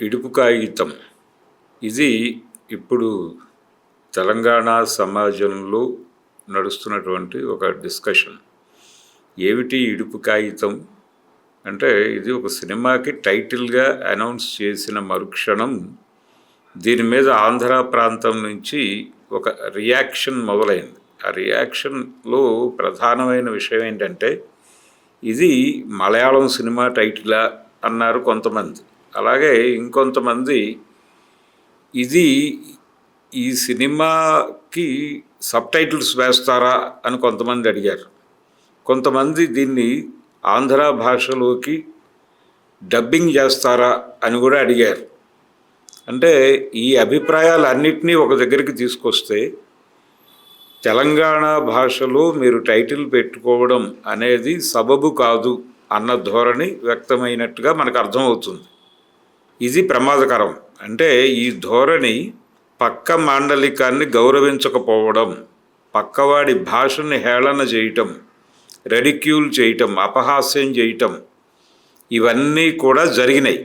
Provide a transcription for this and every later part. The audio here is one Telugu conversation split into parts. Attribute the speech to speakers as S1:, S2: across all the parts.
S1: ఇడుపు కాగితం ఇది ఇప్పుడు తెలంగాణ సమాజంలో నడుస్తున్నటువంటి ఒక డిస్కషన్. ఏమిటి ఇడుపు కాగితం అంటే, ఇది ఒక సినిమాకి టైటిల్గా అనౌన్స్ చేసిన మరుక్షణం దీని మీద ఆంధ్ర ప్రాంతం నుంచి ఒక రియాక్షన్ మొదలైంది. ఆ రియాక్షన్లో ప్రధానమైన విషయం ఏంటంటే, ఇది మలయాళం సినిమా టైటిలా అన్నారు కొంతమంది. అలాగే ఇంకొంతమంది ఇది ఈ సినిమాకి సబ్ టైటిల్స్ వేస్తారా అని కొంతమంది అడిగారు. కొంతమంది దీన్ని ఆంధ్ర భాషలోకి డబ్బింగ్ చేస్తారా అని కూడా అడిగారు. అంటే ఈ అభిప్రాయాలన్నింటినీ ఒక దగ్గరికి తీసుకొస్తే, తెలంగాణ భాషలో మీరు టైటిల్ పెట్టుకోవడం అనేది సబబు కాదు అన్న ధోరణి వ్యక్తమైనట్టుగా మనకు అర్థమవుతుంది. ఇది ప్రమాదకరం. అంటే ఈ ధోరణి పక్క మాండలికాన్ని గౌరవించకపోవడం, పక్కవాడి భాషని హేళన చేయటం, రెడిక్యూల్ చేయటం, అపహాస్యం చేయటం, ఇవన్నీ కూడా జరిగినాయి.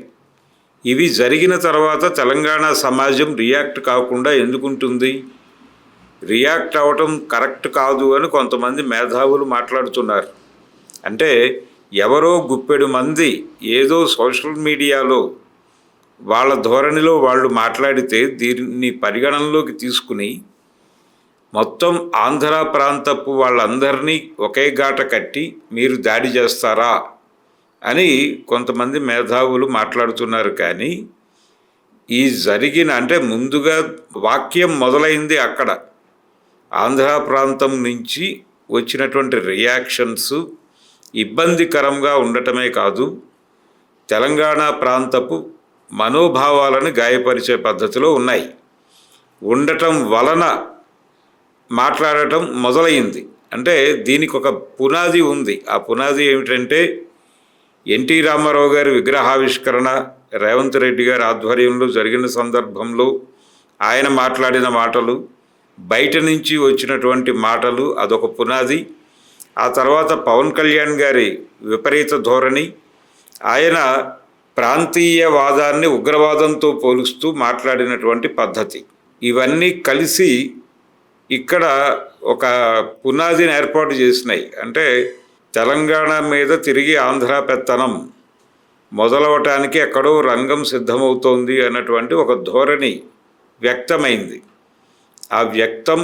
S1: ఇవి జరిగిన తర్వాత తెలంగాణ సమాజం రియాక్ట్ కాకుండా ఎందుకుంటుంది? రియాక్ట్ అవ్వటం కరెక్ట్ కాదు అని కొంతమంది మేధావులు మాట్లాడుతున్నారు. అంటే ఎవరో గుప్పెడు మంది ఏదో సోషల్ మీడియాలో వాళ్ళ ధోరణిలో వాళ్ళు మాట్లాడితే దీన్ని పరిగణనలోకి తీసుకుని మొత్తం ఆంధ్ర ప్రాంతపు వాళ్ళందరినీ ఒకే గాట కట్టి మీరు దాడి చేస్తారా అని కొంతమంది మేధావులు మాట్లాడుతున్నారు. కానీ ఈ జరిగిన అంటే ముందుగా వాక్యం మొదలైంది అక్కడ. ఆంధ్ర ప్రాంతం నుంచి వచ్చినటువంటి రియాక్షన్స్ ఇబ్బందికరంగా ఉండటమే కాదు, తెలంగాణ ప్రాంతపు మనోభావాలను గాయపరిచే పద్ధతిలో ఉన్నాయి. ఉండటం వలన మాట్లాడటం మొదలైంది. అంటే దీనికి ఒక పునాది ఉంది. ఆ పునాది ఏమిటంటే, ఎన్టీ రామారావు గారి విగ్రహావిష్కరణ రేవంత్ రెడ్డి గారి ఆధ్వర్యంలో జరిగిన సందర్భంలో ఆయన మాట్లాడిన మాటలు, బయట నుంచి వచ్చినటువంటి మాటలు, అదొక పునాది. ఆ తర్వాత పవన్ కళ్యాణ్ గారి విపరీత ధోరణి, ఆయన ప్రాంతీయవాదాన్ని ఉగ్రవాదంతో పోలుస్తూ మాట్లాడినటువంటి పద్ధతి, ఇవన్నీ కలిసి ఇక్కడ ఒక పునాదిని ఏర్పాటు చేసినాయి. అంటే తెలంగాణ మీద తిరిగి ఆంధ్ర పెత్తనం మొదలవటానికి ఎక్కడో రంగం సిద్ధమవుతోంది అన్నటువంటి ఒక ధోరణి వ్యక్తమైంది. ఆ వ్యక్తం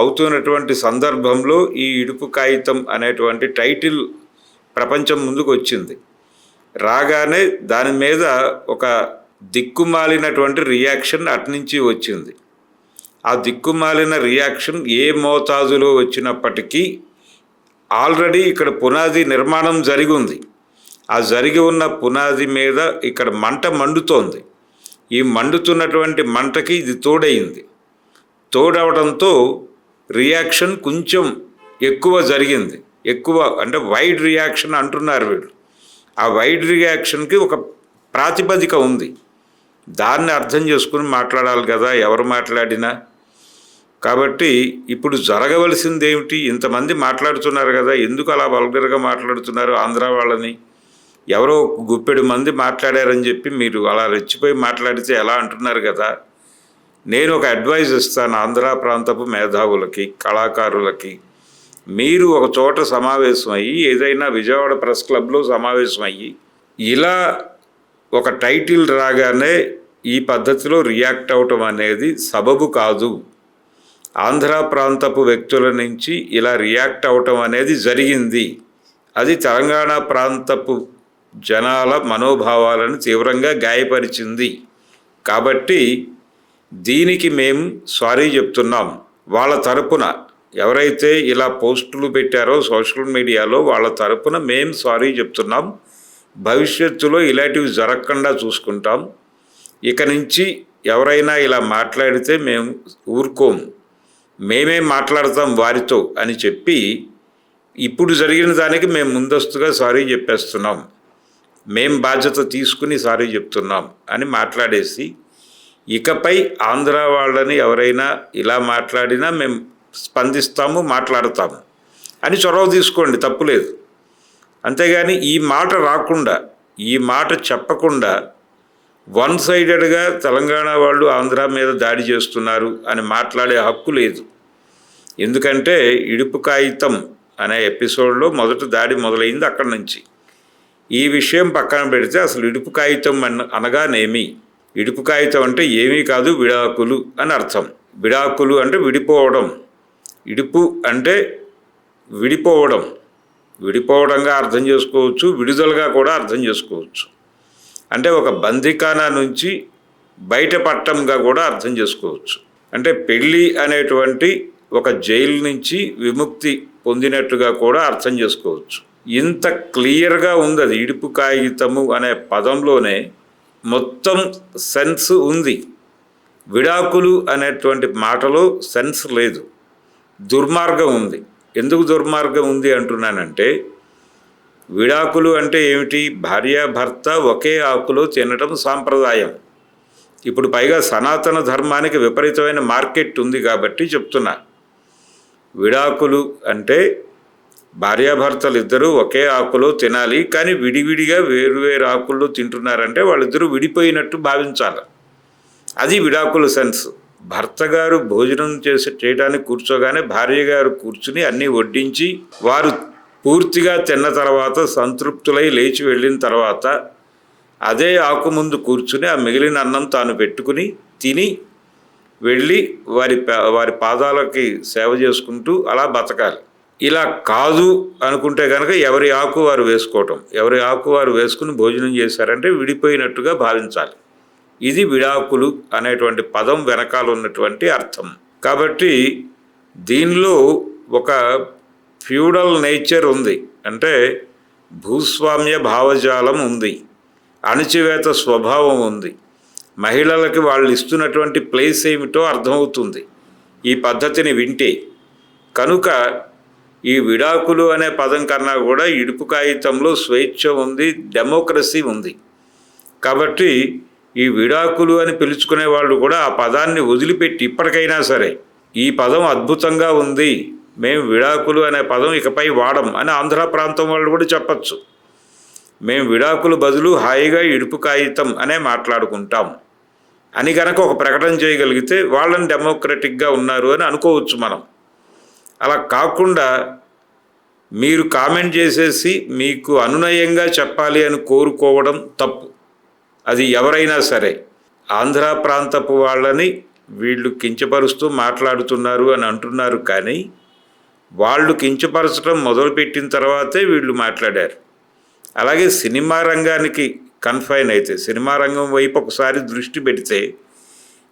S1: అవుతున్నటువంటి సందర్భంలో ఈ ఇడుపు కాగితం అనేటువంటి టైటిల్ ప్రపంచం ముందుకు వచ్చింది. రాగానే దాని మీద ఒక దిక్కుమాలినటువంటి రియాక్షన్ అట్నుంచి వచ్చింది. ఆ దిక్కుమాలిన రియాక్షన్ ఏ మోతాదులో వచ్చినప్పటికీ ఆల్రెడీ ఇక్కడ పునాది నిర్మాణం జరిగి ఉంది. ఆ జరిగి ఉన్న పునాది మీద ఇక్కడ మంట మండుతోంది. ఈ మండుతున్నటువంటి మంటకి ఇది తోడైంది. తోడవడంతో రియాక్షన్ కొంచెం ఎక్కువ జరిగింది. ఎక్కువ అంటే వైడ్ రియాక్షన్ అంటున్నారు వీళ్ళు. ఆ వైడ్ రియాక్షన్కి ఒక ప్రాతిపదిక ఉంది. దాన్ని అర్థం చేసుకుని మాట్లాడాలి కదా ఎవరు మాట్లాడినా. కాబట్టి ఇప్పుడు జరగవలసింది ఏమిటి? ఇంతమంది మాట్లాడుతున్నారు కదా, ఎందుకు అలా వల్గర్గా మాట్లాడుతున్నారు ఆంధ్ర వాళ్ళని? ఎవరో గుప్పెడు మంది మాట్లాడారని చెప్పి మీరు అలా రెచ్చిపోయి మాట్లాడితే ఎలా అంటున్నారు కదా. నేను ఒక అడ్వైజ్ ఇస్తాను ఆంధ్ర ప్రాంతపు మేధావులకి, కళాకారులకి. మీరు ఒక చోట సమావేశం అయ్యి, ఏదైనా విజయవాడ ప్రెస్ క్లబ్లో సమావేశం అయ్యి, ఇలా ఒక టైటిల్ రాగానే ఈ పద్ధతిలో రియాక్ట్ అవటం అనేది సబబు కాదు. ఆంధ్ర ప్రాంతపు వ్యక్తుల నుంచి ఇలా రియాక్ట్ అవటం అనేది జరిగింది. అది తెలంగాణ ప్రాంతపు జనాల మనోభావాలను తీవ్రంగా గాయపరిచింది. కాబట్టి దీనికి మేము సారీ చెప్తున్నాం. వాళ్ళ తరపున ఎవరైతే ఇలా పోస్టులు పెట్టారో సోషల్ మీడియాలో, వాళ్ళ తరపున మేము సారీ చెప్తున్నాం. భవిష్యత్తులో ఇలాంటివి జరగకుండా చూసుకుంటాం. ఇక నుంచి ఎవరైనా ఇలా మాట్లాడితే మేము ఊరుకోము, మేమే మాట్లాడతాం వారితో అని చెప్పి, ఇప్పుడు జరిగిన దానికి మేము ముందస్తుగా సారీ చెప్పేస్తున్నాం, మేం బాధ్యత తీసుకుని సారీ చెప్తున్నాం అని మాట్లాడేసి, ఇకపై ఆంధ్ర వాళ్ళని ఎవరైనా ఇలా మాట్లాడినా మేము స్పందిస్తాము, మాట్లాడతాము అని చొరవ తీసుకోండి, తప్పులేదు. అంతేగాని ఈ మాట రాకుండా, ఈ మాట చెప్పకుండా వన్ సైడెడ్గా తెలంగాణ వాళ్ళు ఆంధ్ర మీద దాడి చేస్తున్నారు అని మాట్లాడే హక్కు లేదు. ఎందుకంటే ఇడుపు కాగితం అనే ఎపిసోడ్లో మొదటి దాడి మొదలైంది అక్కడి నుంచి. ఈ విషయం పక్కన పెడితే అసలు ఇడుపు కాగితం అనగానేమి? ఇడుపు కాగితం అంటే ఏమీ కాదు, విడాకులు అని అర్థం. విడాకులు అంటే విడిపోవడం, ఇడుపు అంటే విడిపోవడం. విడిపోవడంగా అర్థం చేసుకోవచ్చు, విడుదలగా కూడా అర్థం చేసుకోవచ్చు. అంటే ఒక బందిఖానా నుంచి బయటపడటంగా కూడా అర్థం చేసుకోవచ్చు. అంటే పెళ్ళి అనేటువంటి ఒక జైలు నుంచి విముక్తి పొందినట్టుగా కూడా అర్థం చేసుకోవచ్చు. ఇంత క్లియర్గా ఉంది అది. ఇడుపు కాగితము అనే పదంలోనే మొత్తం సెన్స్ ఉంది. విడాకులు అనేటువంటి మాటలో సెన్స్ లేదు, దుర్మార్గం ఉంది. ఎందుకు దుర్మార్గం ఉంది అంటున్నానంటే, విడాకులు అంటే ఏమిటి? భార్యాభర్త ఒకే ఆకులో తినటం సాంప్రదాయం. ఇప్పుడు పైగా సనాతన ధర్మానికి విపరీతమైన మార్కెట్ ఉంది కాబట్టి చెప్తున్నా. విడాకులు అంటే భార్యాభర్తలు ఇద్దరూ ఒకే ఆకులో తినాలి, కానీ విడివిడిగా వేరువేరు ఆకుల్లో తింటున్నారంటే వాళ్ళిద్దరూ విడిపోయినట్టు భావించాలి. అది విడాకుల సెన్స్. భర్త గారు భోజనం చేయడానికి కూర్చోగానే భార్య గారు కూర్చుని అన్నీ వడ్డించి వారు పూర్తిగా తిన్న తర్వాత సంతృప్తులై లేచి వెళ్ళిన తర్వాత అదే ఆకు ముందు కూర్చుని ఆ మిగిలిన అన్నం తాను పెట్టుకుని తిని వెళ్ళి వారి పాదాలకి సేవ చేసుకుంటూ అలా బతకాలి. ఇలా కాదు అనుకుంటే కనుక ఎవరి ఆకు వారు వేసుకోవటం, ఎవరి ఆకు వారు వేసుకుని భోజనం చేశారంటే విడిపోయినట్టుగా భావించాలి. ఇది విడాకులు అనేటువంటి పదం వెనకాల ఉన్నటువంటి అర్థం. కాబట్టి దీనిలో ఒక ఫ్యూడల్ నేచర్ ఉంది, అంటే భూస్వామ్య భావజాలం ఉంది, అణచివేత స్వభావం ఉంది. మహిళలకి వాళ్ళు ఇస్తున్నటువంటి ప్లేస్ ఏమిటో అర్థమవుతుంది ఈ పద్ధతిని వింటే. కనుక ఈ విడాకులు అనే పదం కన్నా కూడా ఇడుపు కాగితంలో స్వేచ్ఛ ఉంది, డెమోక్రసీ ఉంది. కాబట్టి ఈ విడాకులు అని పిలుచుకునే వాళ్ళు కూడా ఆ పదాన్ని వదిలిపెట్టి ఇప్పటికైనా సరే ఈ పదం అద్భుతంగా ఉంది, మేము విడాకులు అనే పదం ఇకపై వాడం అని ఆంధ్ర ప్రాంతం వాళ్ళు కూడా చెప్పచ్చు. మేము విడాకులు బదులు హాయిగా ఇడుపు కాగితం అనే మాట్లాడుకుంటాం అని కనుక ఒక ప్రకటన చేయగలిగితే వాళ్ళని డెమోక్రటిక్గా ఉన్నారు అని అనుకోవచ్చు మనం. అలా కాకుండా మీరు కామెంట్ చేసేసి మీకు అనునయంగా చెప్పాలి అని కోరుకోవడం తప్పు. అది ఎవరైనా సరే. ఆంధ్ర ప్రాంతపు వాళ్ళని వీళ్ళు కించపరుస్తూ మాట్లాడుతున్నారు అని అంటున్నారు, కానీ వాళ్ళు కించపరచడం మొదలుపెట్టిన తర్వాతే వీళ్ళు మాట్లాడారు. అలాగే సినిమా రంగానికి కన్ఫైన్ అయితే, సినిమా రంగం వైపు ఒకసారి దృష్టి పెడితే,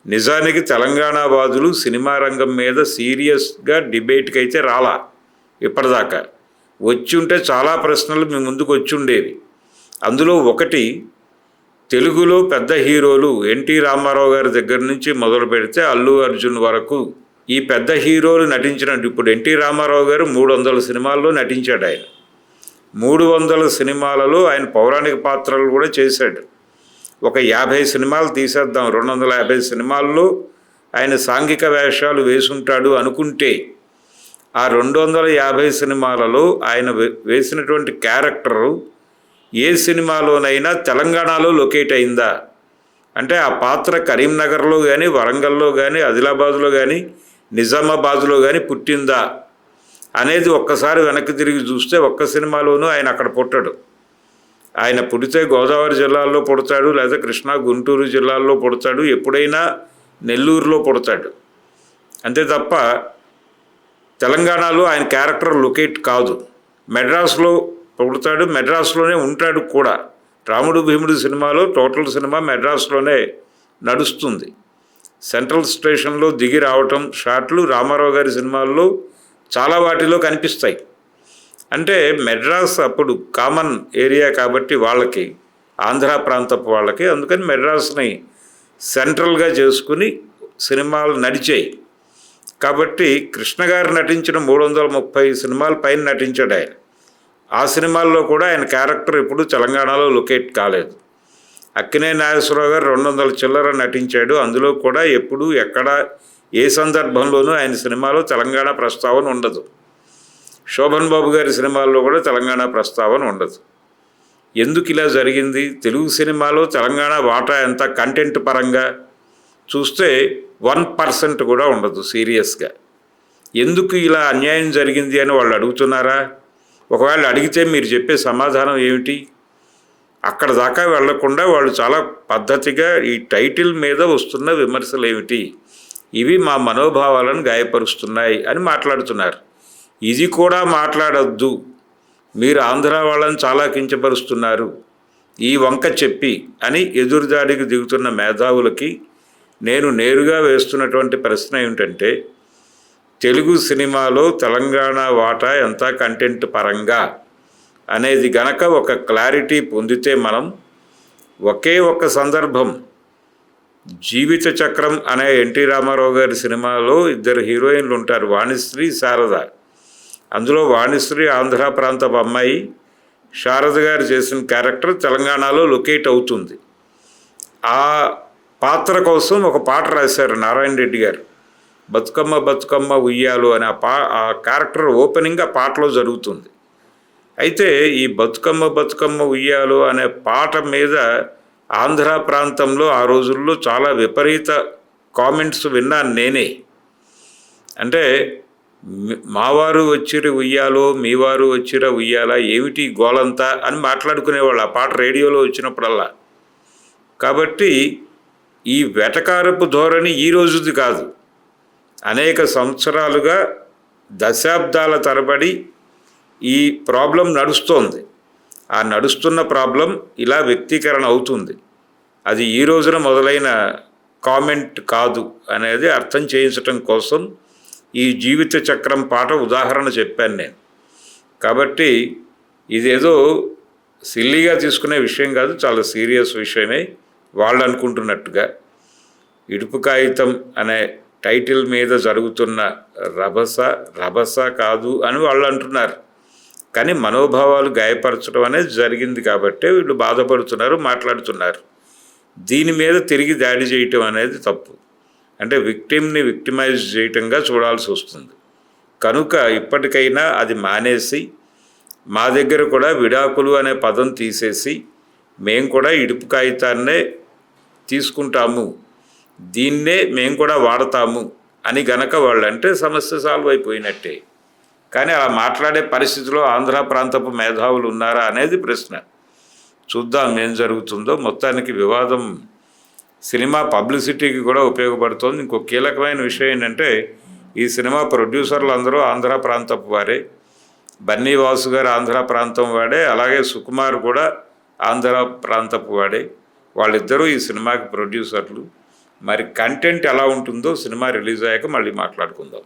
S1: నిజానికి తెలంగాణ వాదులు సినిమా రంగం మీద సీరియస్గా డిబేట్కి అయితే రాలా ఇప్పటిదాకా. వచ్చి ఉంటే చాలా ప్రశ్నలు మీ ముందుకు వచ్చి ఉండేవి. అందులో ఒకటి, తెలుగులో పెద్ద హీరోలు ఎన్టీ రామారావు గారి దగ్గర నుంచి మొదలు పెడితే అల్లు అర్జున్ వరకు ఈ పెద్ద హీరోలు నటించినట్టు, ఇప్పుడు ఎన్టీ రామారావు గారు 300 సినిమాల్లో నటించాడు. ఆయన 300 సినిమాలలో ఆయన పౌరాణిక పాత్రలు కూడా చేశాడు. ఒక 50 సినిమాలు తీసేద్దాం, 250 సినిమాల్లో ఆయన సాంఘిక వేషాలు వేసుంటాడు అనుకుంటే, ఆ 250 సినిమాలలో ఆయన వేసినటువంటి క్యారెక్టరు ఏ సినిమాలోనైనా తెలంగాణలో లొకేట్ అయిందా అంటే, ఆ పాత్ర కరీంనగర్లో కానీ, వరంగల్లో కానీ, ఆదిలాబాద్లో కానీ, నిజామాబాద్లో కానీ పుట్టిందా అనేది ఒక్కసారి వెనక్కి తిరిగి చూస్తే ఒక్క సినిమాలోనూ ఆయన అక్కడ పుట్టడు. ఆయన పుడితే గోదావరి జిల్లాల్లో పుడతాడు, లేదా కృష్ణా గుంటూరు జిల్లాల్లో పుడతాడు, ఎప్పుడైనా నెల్లూరులో పుడతాడు. అంతే తప్ప తెలంగాణలో ఆయన క్యారెక్టర్ లొకేట్ కాదు. మెడ్రాస్లో పుడతాడు, మెడ్రాస్లోనే ఉంటాడు కూడా. రాముడు భీముడు సినిమాలో టోటల్ సినిమా మెడ్రాస్లోనే నడుస్తుంది. సెంట్రల్ స్టేషన్లో దిగి రావటం షాట్లు రామారావు గారి సినిమాల్లో చాలా వాటిలో కనిపిస్తాయి. అంటే మెడ్రాస్ అప్పుడు కామన్ ఏరియా కాబట్టి వాళ్ళకి, ఆంధ్ర ప్రాంతపు వాళ్ళకి, అందుకని మెడ్రాస్ని సెంట్రల్గా చేసుకుని సినిమాలు నడిచాయి. కాబట్టి కృష్ణ గారు నటించిన 330 సినిమాల పైన నటించాడు ఆయన. ఆ సినిమాల్లో కూడా ఆయన క్యారెక్టర్ ఇప్పుడు తెలంగాణలో లొకేట్ కాలేదు. అక్కినే నాగేశ్వరరావు గారు 200 చిల్లర నటించాడు. అందులో కూడా ఎప్పుడు ఎక్కడ ఏ సందర్భంలోనూ ఆయన సినిమాలో తెలంగాణ ప్రస్తావన ఉండదు. శోభన్ బాబు గారి సినిమాల్లో కూడా తెలంగాణ ప్రస్తావన ఉండదు. ఎందుకు ఇలా జరిగింది, తెలుగు సినిమాలో తెలంగాణ వాటా ఎంత కంటెంట్ పరంగా చూస్తే 1% కూడా ఉండదు సీరియస్గా. ఎందుకు ఇలా అన్యాయం జరిగింది అని వాళ్ళు అడుగుతున్నారా? ఒకవేళ అడిగితే మీరు చెప్పే సమాధానం ఏమిటి? అక్కడ దాకా వెళ్లకుండా వాళ్ళు చాలా పద్ధతిగా ఈ టైటిల్ మీద వస్తున్న విమర్శలు ఏమిటి, ఇవి మా మనోభావాలను గాయపరుస్తున్నాయి అని మాట్లాడుతున్నారు. ఇది కూడా మాట్లాడొద్దు, మీరు ఆంధ్ర వాళ్ళని చాలా కించపరుస్తున్నారు, ఈ వంక చెప్పి అని ఎదురుదాడికి దిగుతున్న మేధావులకి నేను నేరుగా వేస్తున్నటువంటి ప్రశ్న ఏమిటంటే, తెలుగు సినిమాలో తెలంగాణ వాటా ఎంత కంటెంట్ పరంగా అనేది గనక ఒక క్లారిటీ పొందితే మనం ఒకే ఒక సందర్భం, జీవిత చక్రం అనే ఎన్టీ రామారావు గారి సినిమాలో 2 హీరోయిన్లు ఉంటారు, వాణిశ్రీ శారద. అందులో వాణిశ్రీ ఆంధ్ర ప్రాంతపు అమ్మాయి, శారద గారు చేసిన క్యారెక్టర్ తెలంగాణలో లొకేట్ అవుతుంది. ఆ పాత్ర కోసం ఒక పాట రాశారు నారాయణ రెడ్డి గారు, బతుకమ్మ బతుకమ్మ ఉయ్యాలు అని. ఆ క్యారెక్టర్ ఓపెనింగ్ ఆ పాటలో జరుగుతుంది. అయితే ఈ బతుకమ్మ బతుకమ్మ ఉయ్యాలు అనే పాట మీద ఆంధ్ర ప్రాంతంలో ఆ రోజుల్లో చాలా విపరీత కామెంట్స్ విన్నాను నేనే. అంటే మావారు వచ్చిరి ఉయ్యాలో, మీవారు వచ్చిర ఉయ్యాల, ఏమిటి గోలంతా అని మాట్లాడుకునేవాళ్ళు ఆ పాట రేడియోలో వచ్చినప్పుడల్లా. కాబట్టి ఈ వెటకారపు ధోరణి ఈ రోజుది కాదు, అనేక సంవత్సరాలుగా దశాబ్దాల తరబడి ఈ ప్రాబ్లం నడుస్తోంది. ఆ నడుస్తున్న ప్రాబ్లం ఇలా వ్యక్తీకరణ అవుతుంది. అది ఈ రోజున మొదలైన కామెంట్ కాదు అనేది అర్థం చేయించటం కోసం ఈ జీవిత చక్రం పాట ఉదాహరణ చెప్పాను నేను. కాబట్టి ఇదేదో సిల్లీగా తీసుకునే విషయం కాదు, చాలా సీరియస్ విషయమే. వాళ్ళు అనుకుంటున్నట్టుగా ఇడుపు కాగితం అనే టైటిల్ మీద జరుగుతున్న రభస కాదు అని వాళ్ళు అంటున్నారు. కానీ మనోభావాలు గాయపరచడం అనేది జరిగింది కాబట్టే వీళ్ళు బాధపడుతున్నారు, మాట్లాడుతున్నారు. దీని మీద తిరిగి దాడి చేయటం అనేది తప్పు. అంటే విక్టిమ్ని విక్టిమైజ్ చేయటంగా చూడాల్సి వస్తుంది. కనుక ఇప్పటికైనా అది మానేసి మా దగ్గర కూడా విడాకులు అనే పదం తీసేసి మేము కూడా ఇడుపు కాగితాన్నే తీసుకుంటాము, దీన్నే మేము కూడా వాడతాము అని గనక వాళ్ళంటే సమస్య సాల్వ్ అయిపోయినట్టే. కానీ అలా మాట్లాడే పరిస్థితిలో ఆంధ్ర ప్రాంతపు మేధావులు ఉన్నారా అనేది ప్రశ్న. చూద్దాం ఏం జరుగుతుందో. మొత్తానికి వివాదం సినిమా పబ్లిసిటీకి కూడా ఉపయోగపడుతుంది. ఇంకో కీలకమైన విషయం ఏంటంటే, ఈ సినిమా ప్రొడ్యూసర్లు అందరూ ఆంధ్ర ప్రాంతపు వారే. బన్నీ వాసు గారు ఆంధ్ర ప్రాంతం వాడే, అలాగే సుకుమార్ కూడా ఆంధ్ర ప్రాంతపు వాడే. వాళ్ళిద్దరూ ఈ సినిమాకి ప్రొడ్యూసర్లు. మరి కంటెంట్ ఎలా ఉంటుందో సినిమా రిలీజ్ అయ్యాక మళ్ళీ మాట్లాడుకుందాం.